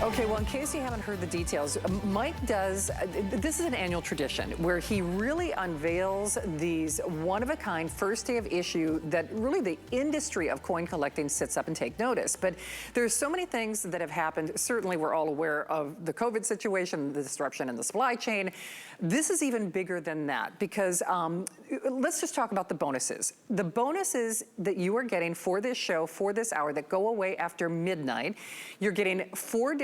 Okay, well, in case you haven't heard the details, Mike does, this is an annual tradition where he really unveils these one-of-a-kind first day of issue that really the industry of coin collecting sits up and take notice. But there's so many things that have happened. Certainly, we're all aware of the COVID situation, the disruption in the supply chain. This is even bigger than that because let's just talk about the bonuses. The bonuses that you are getting for this show, for this hour, that go away after midnight, you're getting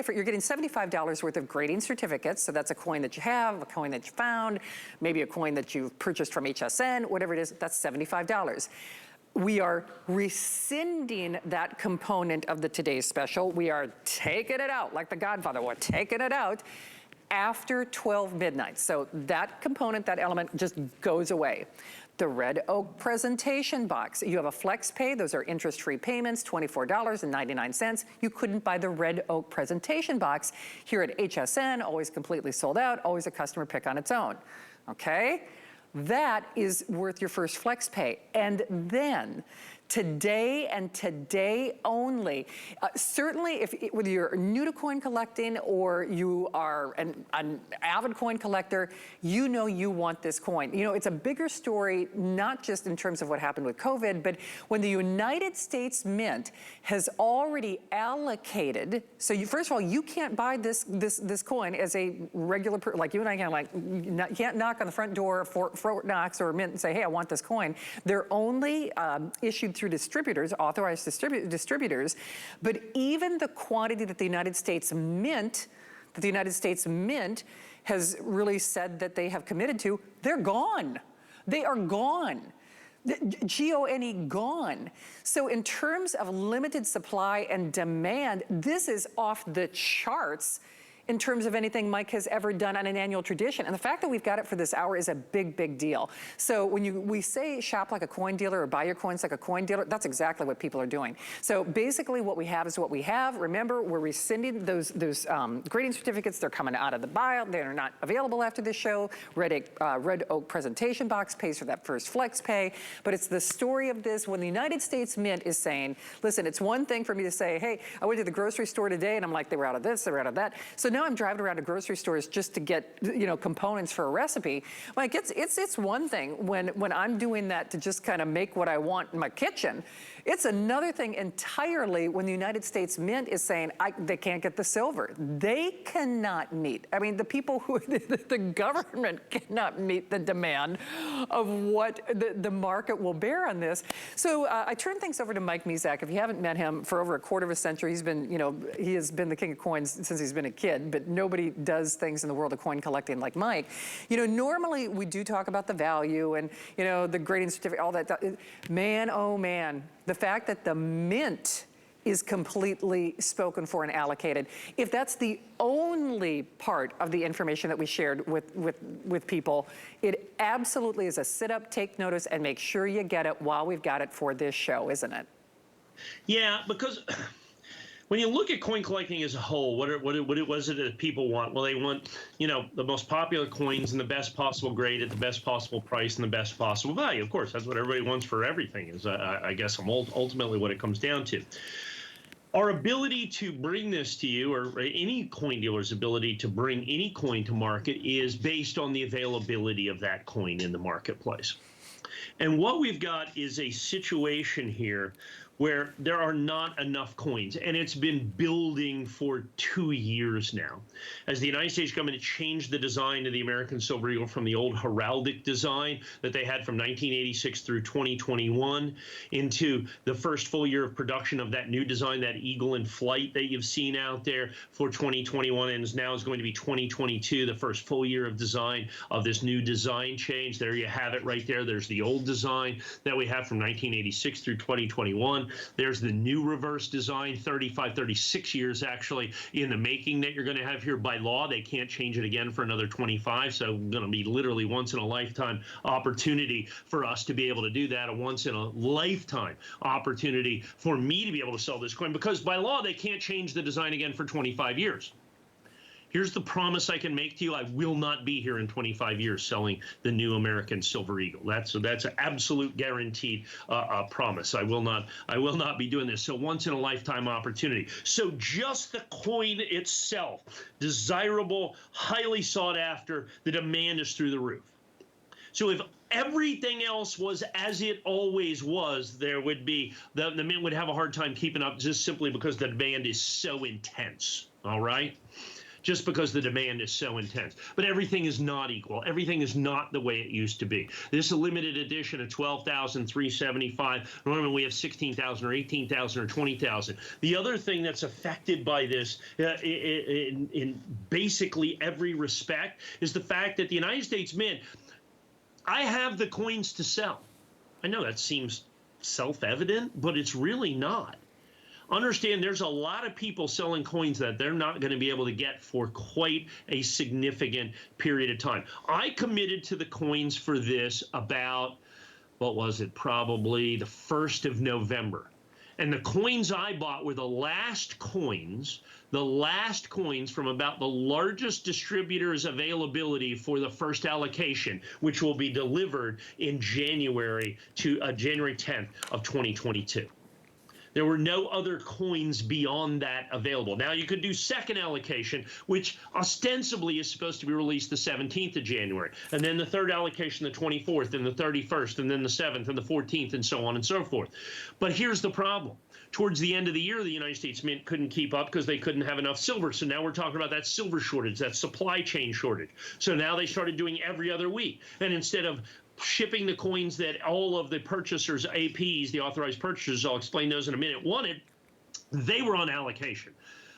you're getting $75 worth of grading certificates. So that's a coin that you have, a coin that you found, maybe a coin that you've purchased from HSN, whatever it is, that's $75. We are rescinding that component of the today's special. We are taking it out, like the Godfather, we're taking it out after 12 midnight. So that component, that element just goes away. The Red Oak presentation box. You have a flex pay. Those are interest-free payments, $24.99. You couldn't buy the Red Oak presentation box here at HSN, always completely sold out, always a customer pick on its own, okay? That is worth your first flex pay. And then today and today only. Certainly, whether you're new to coin collecting or you are an avid coin collector, you know you want this coin. You know, it's a bigger story, not just in terms of what happened with COVID, but when the United States Mint has already allocated, so first of all, you can't buy this coin as a regular, like you and I you can't knock on the front door of Fort Knox or Mint and say, hey, I want this coin. They're only issued through distributors, authorized distributors, but even the quantity that the United States Mint has really said that they have committed to, they're gone. They are gone. G-O-N-E, gone. So in terms of limited supply and demand, this is off the charts in terms of anything Mike has ever done on an annual tradition. And the fact that we've got it for this hour is a big, big deal. So when we say shop like a coin dealer or buy your coins like a coin dealer, that's exactly what people are doing. So basically what we have is what we have. Remember, we're rescinding those grading certificates. They're coming out of the buyout. They're not available after this show. Red Oak presentation box pays for that first flex pay. But it's the story of this when the United States Mint is saying, listen, it's one thing for me to say, hey, I went to the grocery store today and I'm like, they were out of this, they were out of that. So now I'm driving around to grocery stores just to get, you know, components for a recipe. Like it's one thing when I'm doing that to just kind of make what I want in my kitchen. It's another thing entirely when the United States Mint is saying they can't get the silver. They cannot meet. I mean, the people who, the government cannot meet the demand of what the market will bear on this. So I turn things over to Mike Mezak. If you haven't met him for over a quarter of a century, he's been, you know, he has been the king of coins since he's been a kid, but nobody does things in the world of coin collecting like Mike. You know, normally we do talk about the value and, you know, the grading certificate, all that. Man, oh man. The fact that the Mint is completely spoken for and allocated. If that's the only part of the information that we shared with people, it absolutely is a sit up, take notice, and make sure you get it while we've got it for this show, isn't it? Yeah, because when you look at coin collecting as a whole, what was it that people want? Well, they want, you know, the most popular coins and the best possible grade at the best possible price and the best possible value. Of course, that's what everybody wants for everything is, I guess, ultimately what it comes down to. Our ability to bring this to you, or any coin dealer's ability to bring any coin to market, is based on the availability of that coin in the marketplace. And what we've got is a situation here where there are not enough coins, and it's been building for 2 years now. As the United States government changed the design of the American Silver Eagle from the old heraldic design that they had from 1986 through 2021 into the first full year of production of that new design, that Eagle in Flight that you've seen out there for 2021, and now is going to be 2022, the first full year of design of this new design change. There you have it right there. There's the old design that we have from 1986 through 2021. There's the new reverse design, 36 years actually in the making that you're going to have here. By law, they can't change it again for another 25. So going to be literally once in a lifetime opportunity for us to be able to do that, a once in a lifetime opportunity for me to be able to sell this coin, because by law, they can't change the design again for 25 years. Here's the promise I can make to you. I will not be here in 25 years selling the new American Silver Eagle. That's an absolute guaranteed promise. I will not be doing this. So once in a lifetime opportunity. So just the coin itself, desirable, highly sought after, the demand is through the roof. So if everything else was as it always was, there would be, the mint would have a hard time keeping up just simply because the demand is so intense, all right? Just because the demand is so intense. But everything is not equal. Everything is not the way it used to be. This is a limited edition of 12,375. Normally we have 16,000 or 18,000 or 20,000. The other thing that's affected by this in basically every respect is the fact that the United States Mint, I have the coins to sell. I know that seems self-evident, but it's really not. Understand there's a lot of people selling coins that they're not going to be able to get for quite a significant period of time. I committed to the coins for this about, what was it, probably the 1st of November. And the coins I bought were the last coins from about the largest distributor's availability for the first allocation, which will be delivered in January 10th of 2022. There were no other coins beyond that available. Now you could do second allocation, which ostensibly is supposed to be released the 17th of January, and then the third allocation the 24th, and the 31st, and then the 7th, and the 14th, and so on and so forth. But here's the problem. Towards the end of the year, the United States Mint couldn't keep up because they couldn't have enough silver. So now we're talking about that silver shortage, that supply chain shortage. So now they started doing every other week. And instead of shipping the coins that all of the purchasers, APs, the authorized purchasers, I'll explain those in a minute, wanted, they were on allocation.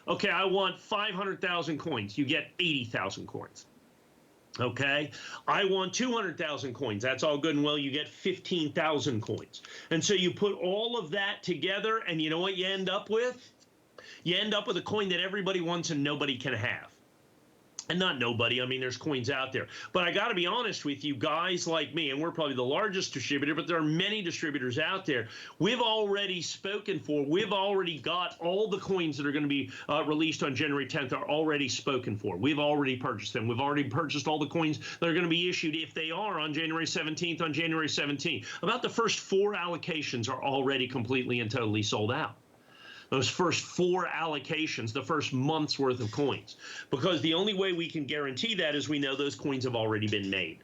Okay, I want 500,000 coins. You get 80,000 coins. Okay, I want 200,000 coins. That's all good and well. You get 15,000 coins. And so you put all of that together, and you know what you end up with? You end up with a coin that everybody wants and nobody can have. And not nobody, I mean, there's coins out there. But I got to be honest with you, guys like me, and we're probably the largest distributor, but there are many distributors out there. We've already spoken for, we've already got all the coins that are going to be released on January 10th are already spoken for. We've already purchased them. We've already purchased all the coins that are going to be issued if they are on January 17th, on January 17th. About the first 4 allocations are already completely and totally sold out. Those first 4 allocations, the first month's worth of coins, because the only way we can guarantee that is we know those coins have already been made.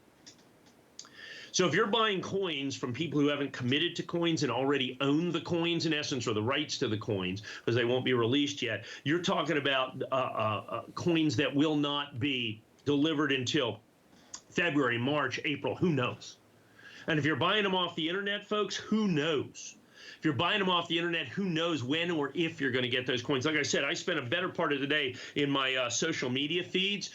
So if you're buying coins from people who haven't committed to coins and already own the coins, in essence, or the rights to the coins, because they won't be released yet, you're talking about coins that will not be delivered until February, March, April, who knows? And if you're buying them off the internet, folks, who knows? If you're buying them off the internet, who knows when or if you're going to get those coins. Like I said, I spent a better part of the day in my social media feeds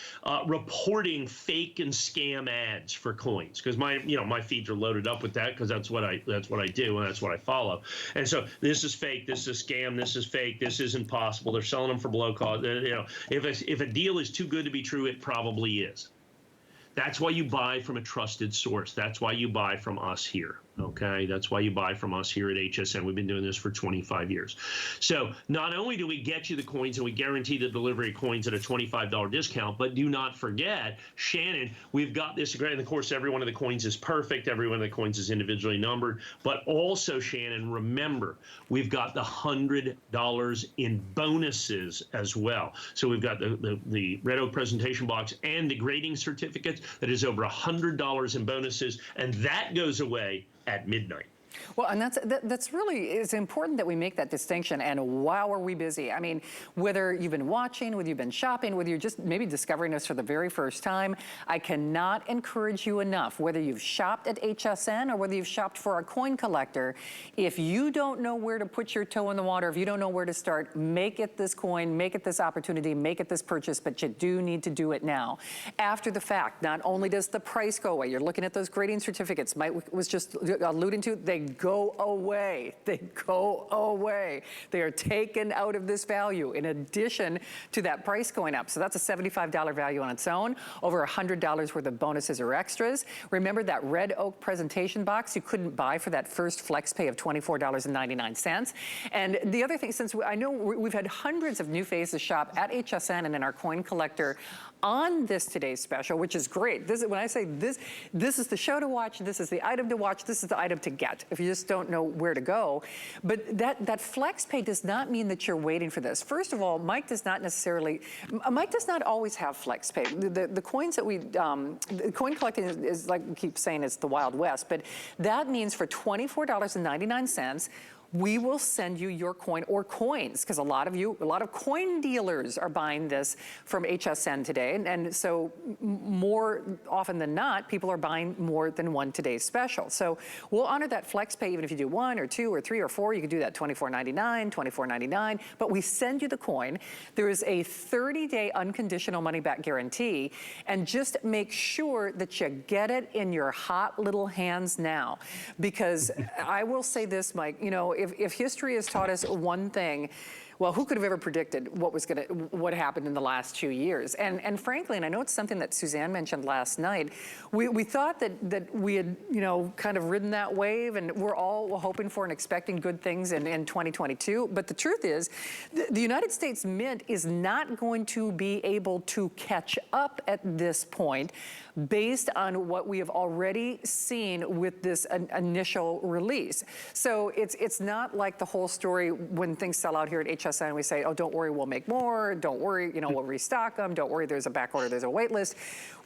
reporting fake and scam ads for coins, because my feeds are loaded up with that, because that's what I do and that's what I follow. And so this is fake, this is scam, this is fake, this isn't possible. They're selling them for below cost. If a deal is too good to be true, it probably is. That's why you buy from a trusted source. That's why you buy from us here. Okay, that's why you buy from us here at HSN. We've been doing this for 25 years. So not only do we get you the coins and we guarantee the delivery of coins at a $25 discount, but do not forget, Shannon, we've got this, and of course, every one of the coins is perfect. Every one of the coins is individually numbered. But also, Shannon, remember, we've got the $100 in bonuses as well. So we've got the Red Oak presentation box and the grading certificates. That is over $100 in bonuses, and that goes away at midnight. Well, and that's really, it's important that we make that distinction. And wow, are we busy. I mean, whether you've been watching, whether you've been shopping, whether you're just maybe discovering us for the very first time, I cannot encourage you enough, whether you've shopped at HSN or whether you've shopped for a coin collector, if you don't know where to put your toe in the water, if you don't know where to start, make it this coin, make it this opportunity, make it this purchase, but you do need to do it now. After the fact, not only does the price go away, you're looking at those grading certificates Mike was just alluding to, they go away. They go away. They are taken out of this value in addition to that price going up. So that's a $75 value on its own, over $100 worth of bonuses or extras. Remember that red oak presentation box you couldn't buy for that first flex pay of $24.99. And the other thing, since I know we've had hundreds of new faces shop at HSN and in our coin collector on this today's special, which is great. This is, when I say this is the show to watch, this is the item to watch, this is the item to get, if you just don't know where to go. But that flex pay does not mean that you're waiting for this. First of all, Mike does not always have flex pay. The coins that the coin collecting is like we keep saying, it's the Wild West, but that means for $24.99, we will send you your coin or coins, because a lot of coin dealers are buying this from HSN today. And so more often than not, people are buying more than one today's special. So we'll honor that flex pay, even if you do 1 or 2 or 3 or 4, you can do that $24.99, $24.99, but we send you the coin. There is a 30-day unconditional money-back guarantee, and just make sure that you get it in your hot little hands now. Because I will say this, Mike, you know, if history has taught us one thing, well, who could have ever predicted what happened in the last 2 years? And frankly, and I know it's something that Suzanne mentioned last night, we thought that we had, you know, kind of ridden that wave, and we're all hoping for and expecting good things in 2022. But the truth is, the United States Mint is not going to be able to catch up at this point based on what we have already seen with this initial release. So it's not like the whole story when things sell out here at HSN, we say, oh, don't worry, we'll make more. Don't worry, you know, we'll restock them. Don't worry, there's a back order, there's a wait list.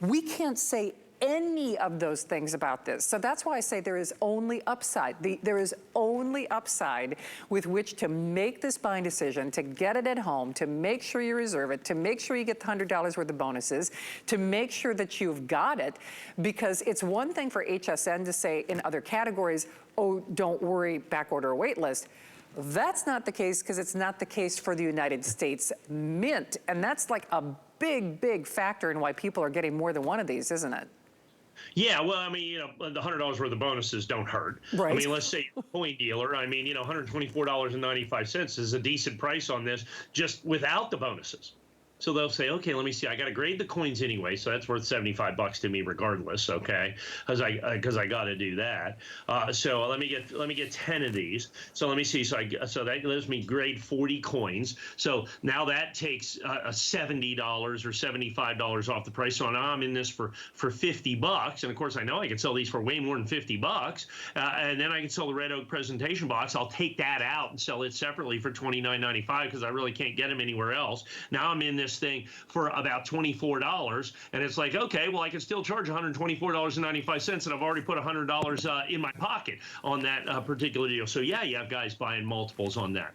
We can't say any of those things about this. So that's why I say there is only upside. There is only upside with which to make this buying decision, to get it at home, to make sure you reserve it, to make sure you get the $100 worth of bonuses, to make sure that you've got it. Because it's one thing for HSN to say in other categories, oh, don't worry, back order or wait list. That's not the case, because it's not the case for the United States Mint. And that's like a big, big factor in why people are getting more than one of these, isn't it? Yeah, well, I mean, you know, the $100 worth of bonuses don't hurt. Right. I mean, let's say you're a coin dealer. I mean, you know, $124.95 is a decent price on this just without the bonuses. So they'll say, okay, let me see. I got to grade the coins anyway, so that's worth $75 to me regardless. Okay, because I got to do that. So let me get 10 of these. So let me see. So that lets me grade 40 coins. So now that takes $70 or $75 off the price. So now I'm in this for $50. And of course, I know I can sell these for way more than $50. And then I can sell the red oak presentation box. I'll take that out and sell it separately for $29.95 because I really can't get them anywhere else. Now I'm in this thing for about $24, and it's like, okay, well, I can still charge $124.95, and I've already put $100 in my pocket on that particular deal. So yeah, you have guys buying multiples on that.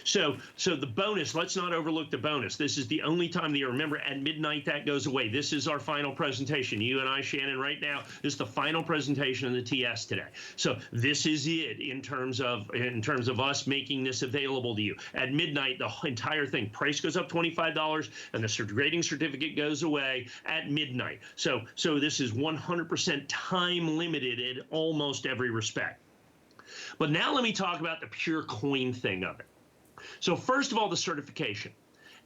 So the bonus, let's not overlook the bonus. This is the only time of the year. Remember, at midnight, that goes away. This is our final presentation. You and I, Shannon, right now, this is the final presentation of the TS today. So this is it in terms of us making this available to you. At midnight, the entire thing, price goes up $25, and the grading certificate goes away at midnight. So this is 100% time limited in almost every respect. But now let me talk about the pure coin thing of it. So first of all, the certification.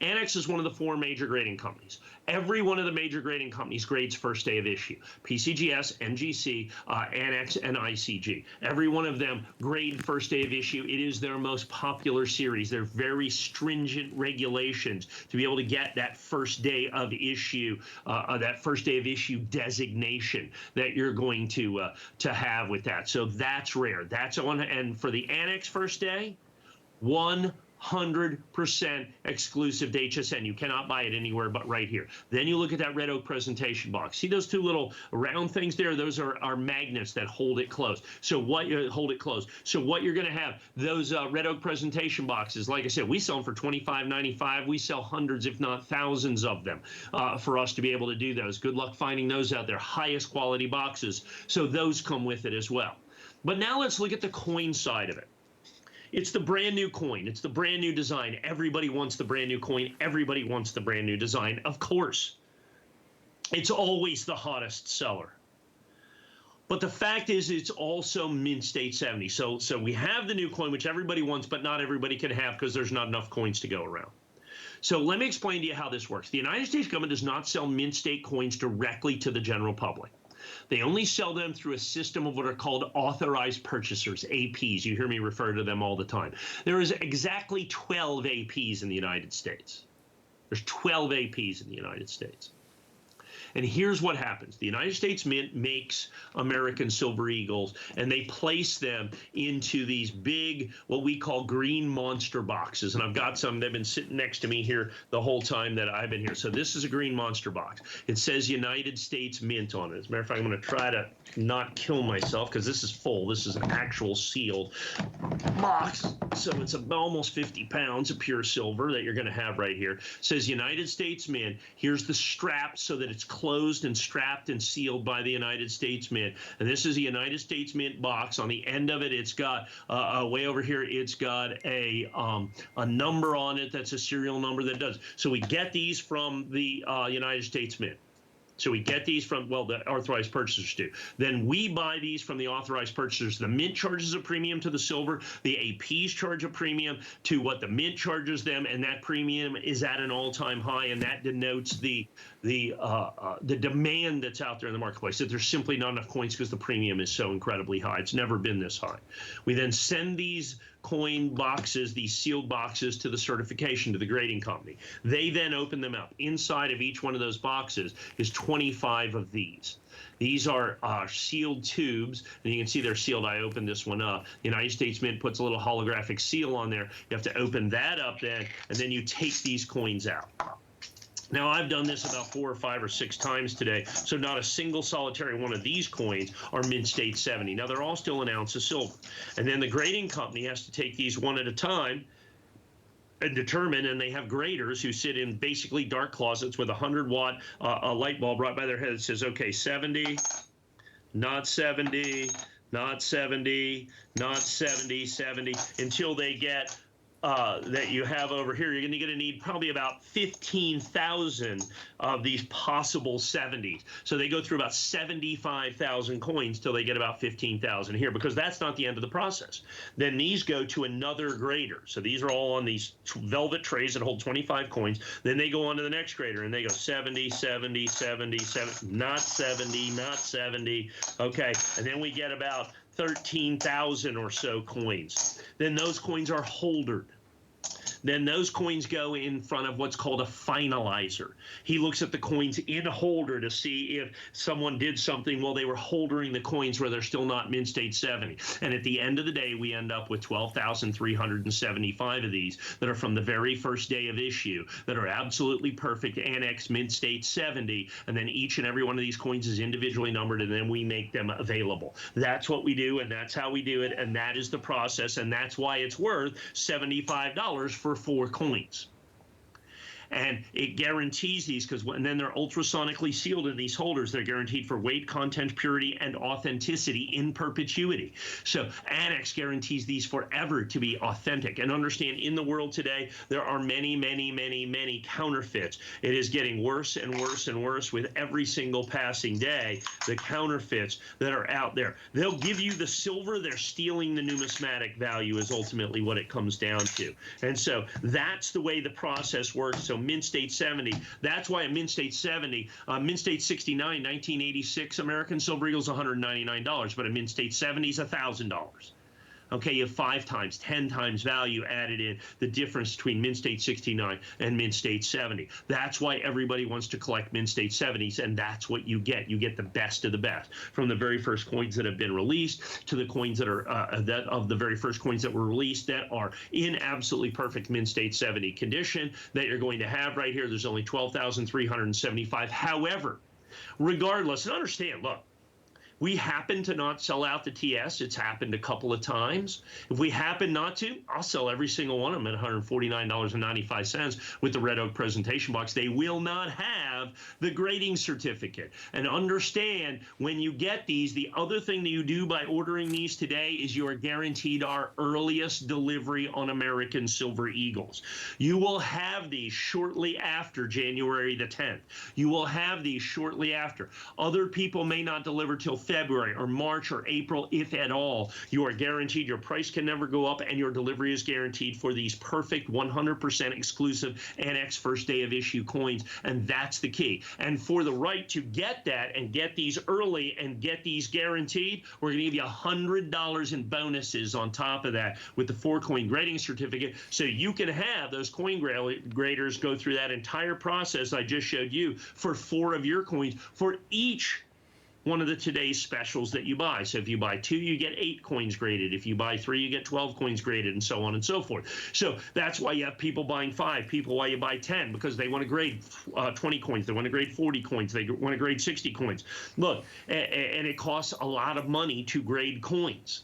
ANACS is one of the 4 major grading companies. Every one of the major grading companies grades first day of issue. PCGS, MGC, ANACS, and ICG. Every one of them grade first day of issue. It is their most popular series. They're very stringent regulations to be able to get that first day of issue, designation that you're going to have with that. So that's rare. That's on, and for the ANACS first day, 100% exclusive to HSN. You cannot buy it anywhere but right here. Then you look at that red oak presentation box. See those 2 little round things there? Those are magnets that hold it closed. So what you're going to have, those red oak presentation boxes, like I said, we sell them for $25.95. We sell hundreds, if not thousands of them for us to be able to do those. Good luck finding those out there. Highest quality boxes. So those come with it as well. But now let's look at the coin side of it. It's the brand new coin. It's the brand new design. Everybody wants the brand new coin. Everybody wants the brand new design. Of course, it's always the hottest seller. But the fact is, it's also mint state 70. So we have the new coin, which everybody wants, but not everybody can have because there's not enough coins to go around. So let me explain to you how this works. The United States government does not sell mint state coins directly to the general public. They only sell them through a system of what are called authorized purchasers, APs. You hear me refer to them all the time. There is exactly 12 APs in the United States. There's 12 APs in the United States. And here's what happens. The United States Mint makes American Silver Eagles, and they place them into these big, what we call green monster boxes. And I've got some. They've been sitting next to me here the whole time that I've been here. So this is a green monster box. It says United States Mint on it. As a matter of fact, I'm going to try to not kill myself because this is full. This is an actual sealed box. So it's almost 50 pounds of pure silver that you're going to have right here. It says United States Mint. Here's the strap so that it's closed and strapped and sealed by the United States Mint. And this is a United States Mint box. On the end of it, it's got way over here, it's got a number on it that's a serial number that does. So we get these from the United States Mint. So we get these from, well, the authorized purchasers do. Then we buy these from the authorized purchasers. The Mint charges a premium to the silver. The APs charge a premium to what the Mint charges them, and that premium is at an all-time high, and that denotes the demand that's out there in the marketplace, that there's simply not enough coins because the premium is so incredibly high. It's never been this high. We then send these coin boxes, these sealed boxes, to the certification, to the grading company. They then open them up. Inside of each one of those boxes is 25 of these. These are sealed tubes, and you can see they're sealed. I opened this one up. The United States Mint puts a little holographic seal on there. You have to open that up then, and then you take these coins out. Now, I've done this about 4 or 5 or 6 times today, so not a single solitary one of these coins are mint state 70. Now, they're all still an ounce of silver. And then the grading company has to take these one at a time and determine, and they have graders who sit in basically dark closets with a 100-watt light bulb right by their head that says, okay, 70, not 70, not 70, not 70, 70, until they get that you have over here. You're going to need probably about 15,000 of these possible 70s. So they go through about 75,000 coins till they get about 15,000 here, because that's not the end of the process. Then these go to another grader. So these are all on these velvet trays that hold 25 coins. Then they go on to the next grader, and they go 70, 70, 70, 70, not 70, not 70. Okay, and then we get about 13,000 or so coins. Then those coins are holdered. Then those coins go in front of what's called a finalizer. He looks at the coins in a holder to see if someone did something while they were holding the coins where they're still not mint state 70. And at the end of the day, we end up with 12,375 of these that are from the very first day of issue, that are absolutely perfect Annex mint state 70. And then each and every one of these coins is individually numbered, and then we make them available. That's what we do, and that's how we do it, and that is the process, and that's why it's worth $75 for 4 coins. And it guarantees these, because and then they're ultrasonically sealed in these holders. They're guaranteed for weight, content, purity, and authenticity in perpetuity. So Annex guarantees these forever to be authentic. And understand, in the world today, there are many, many, many, many counterfeits. It is getting worse and worse and worse with every single passing day, the counterfeits that are out there. They'll give you the silver, they're stealing the numismatic value is ultimately what it comes down to. And so that's the way the process works. So mint state 70, that's why a mint state 70, mint state 69, 1986 American Silver Eagle is $199, but a mint state 70 is $1,000. Okay, you have 5 times, 10 times value added in, the difference between mint state 69 and mint state 70. That's why everybody wants to collect mint state 70s, and that's what you get. You get the best of the best, from the very first coins that have been released to the coins that are of the very first coins that were released that are in absolutely perfect mint state 70 condition that you're going to have right here. There's only 12,375. However, regardless, and understand, look, we happen to not sell out the TS. It's happened a couple of times. If we happen not to, I'll sell every single one of them at $149.95 with the red oak presentation box. They will not have the grading certificate. And understand, when you get these, the other thing that you do by ordering these today is you are guaranteed our earliest delivery on American Silver Eagles. You will have these shortly after January the 10th. You will have these shortly after. Other people may not deliver till February or March or April, if at all, you are guaranteed your price can never go up and your delivery is guaranteed for these perfect 100% exclusive Annex first day of issue coins. And that's the key. And for the right to get that and get these early and get these guaranteed, we're going to give you $100 in bonuses on top of that with the 4-coin grading certificate, so you can have those coin graders go through that entire process I just showed you for 4 of your coins for each one of the today's specials that you buy. So if you buy 2, you get 8 coins graded. If you buy 3, you get 12 coins graded, and so on and so forth. So that's why you have people buying 5, people why you buy 10, because they want to grade 20 coins, they want to grade 40 coins, they want to grade 60 coins. Look, and it costs a lot of money to grade coins.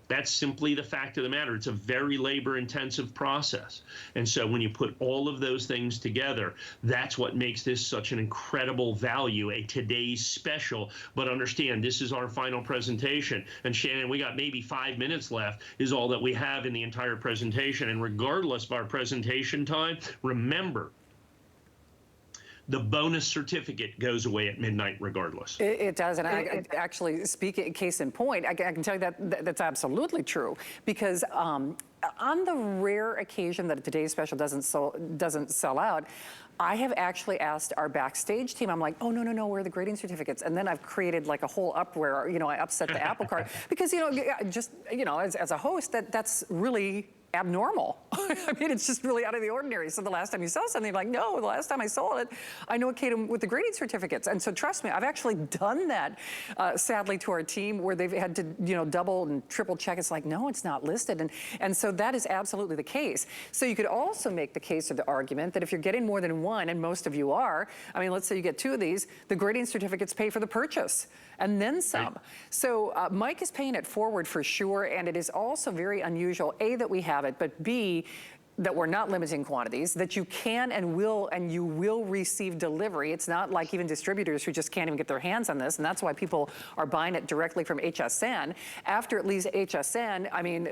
That's simply the fact of the matter. It's a very labor-intensive process. And so when you put all of those things together, that's what makes this such an incredible value, a today's special. But understand, this is our final presentation. And Shannon, we got maybe 5 minutes left is all that we have in the entire presentation. And regardless of our presentation time, remember, the bonus certificate goes away at midnight regardless. It does, and I actually, case in point, I can tell you that that's absolutely true, because on the rare occasion that today's special doesn't sell out, I have actually asked our backstage team, I'm like, oh, no, where are the grading certificates? And then I've created like a whole uproar, I upset the apple cart, because, as a host, that's really abnormal. I mean, it's just really out of the ordinary. So the last time you sell something, you're like, no, the last time I sold it, I know it came with the grading certificates. And so trust me, I've actually done that, sadly, to our team, where they've had to, double and triple check. It's like, no, it's not listed. And so that is absolutely the case. So you could also make the case or the argument that if you're getting more than one, and most of you are, I mean, let's say you get 2 of these, the grading certificates pay for the purchase and then some. Right. So Mike is paying it forward for sure, and it is also very unusual, A, that we have it, but B, that we're not limiting quantities, that you can and you will receive delivery. It's not like even distributors who just can't even get their hands on this, and that's why people are buying it directly from HSN. After it leaves HSN, I mean,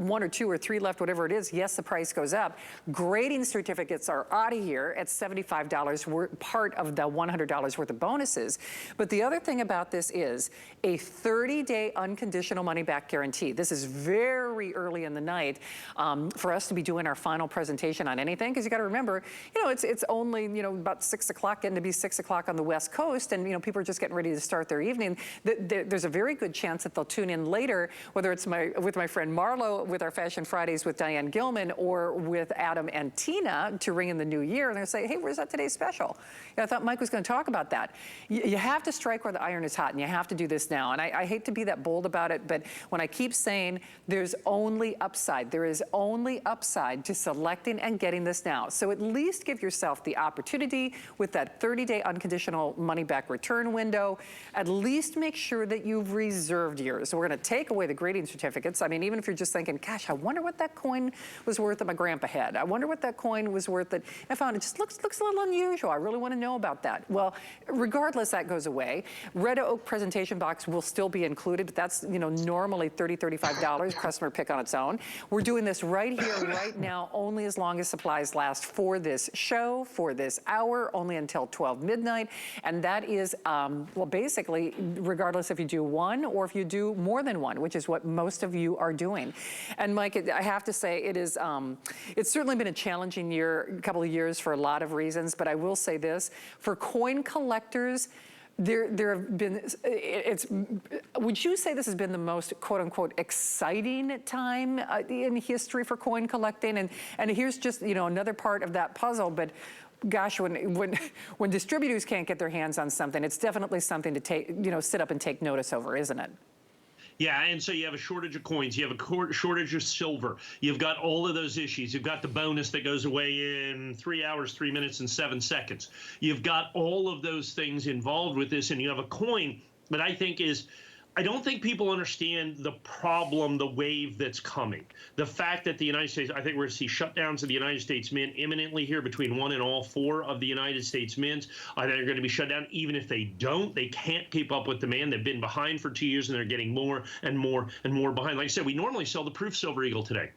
1 or 2 or 3 left, whatever it is, yes, the price goes up. Grading certificates are out of here at $75, part of the $100 worth of bonuses. But the other thing about this is a 30-day unconditional money-back guarantee. This is very early in the night for us to be doing our final presentation on anything, because you got to remember, it's only, about 6 o'clock, getting to be 6 o'clock on the West Coast, and, people are just getting ready to start their evening. There's a very good chance that they'll tune in later, whether it's with my friend Marlo, with our Fashion Fridays with Diane Gilman, or with Adam and Tina to ring in the new year, and they'll say, hey, where's that today's special? I thought Mike was going to talk about that. You have to strike where the iron is hot, and you have to do this now. And I hate to be that bold about it, but when I keep saying there's only upside, there is only upside to selecting and getting this now. So at least give yourself the opportunity with that 30-day unconditional money-back return window. At least make sure that you've reserved yours. So we're going to take away the grading certificates. I mean, even if you're just thinking, gosh, I wonder what that coin was worth that my grandpa had. I wonder what that coin was worth that I found. It just looks a little unusual. I really want to know about that. Well, regardless, that goes away. Red Oak presentation box will still be included, but that's, normally $30, $35, customer pick on its own. We're doing this right here, right now, only as long as supplies last for this show, for this hour, only until 12 midnight. And that is, well, basically, regardless if you do one or if you do more than one, which is what most of you are doing. And Mike, I have to say, it's certainly been a challenging couple of years for a lot of reasons, but I will say this, for coin collectors, there have been, would you say this has been the most quote unquote exciting time in history for coin collecting? And here's just, another part of that puzzle, but gosh, when distributors can't get their hands on something, it's definitely something to take, sit up and take notice over, isn't it? Yeah, and so you have a shortage of coins, you have a shortage of silver, you've got all of those issues, you've got the bonus that goes away in 3 hours, 3 minutes, and 7 seconds. You've got all of those things involved with this, and you have a coin that I don't think people understand the problem, the wave that's coming. The fact that the United States, I think we're going to see shutdowns of the United States Mint imminently here between 1 and all 4 of the United States mints. I think they're going to be shut down. Even if they don't, they can't keep up with demand. They've been behind for 2 years, and they're getting more and more and more behind. Like I said, we normally sell the Proof Silver Eagle today.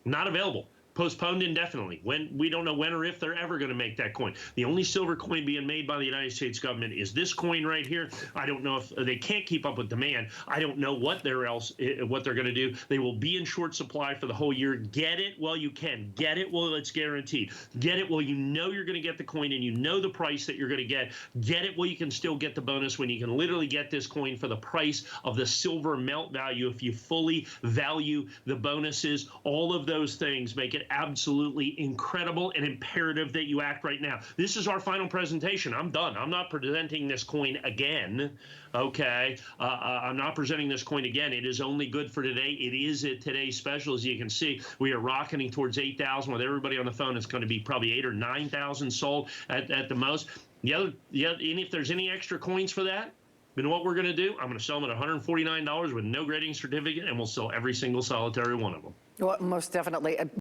Not available. postponed indefinitely. We don't know when or if they're ever going to make that coin. The only silver coin being made by the United States government is this coin right here. I don't know if they can't keep up with demand. I don't know what they're going to do. They will be in short supply for the whole year. Get it while you can. Get it while it's guaranteed. Get it while you know you're going to get the coin and you know the price that you're going to get. Get it while you can still get the bonus, when you can literally get this coin for the price of the silver melt value if you fully value the bonuses. All of those things make it absolutely incredible and imperative that you act right now. This is our final presentation. I'm done. I'm not presenting this coin again. Okay, I'm not presenting this coin again. It is only good for today. It is at today's special. As you can see, we are rocketing towards 8,000 with everybody on the phone. It's going to be probably 8,000 or 9,000 sold at the most. And if there's any extra coins for that, you know what we're going to do? I'm going to sell them at $149 with no grading certificate, and we'll sell every single solitary one of them. Well, most definitely.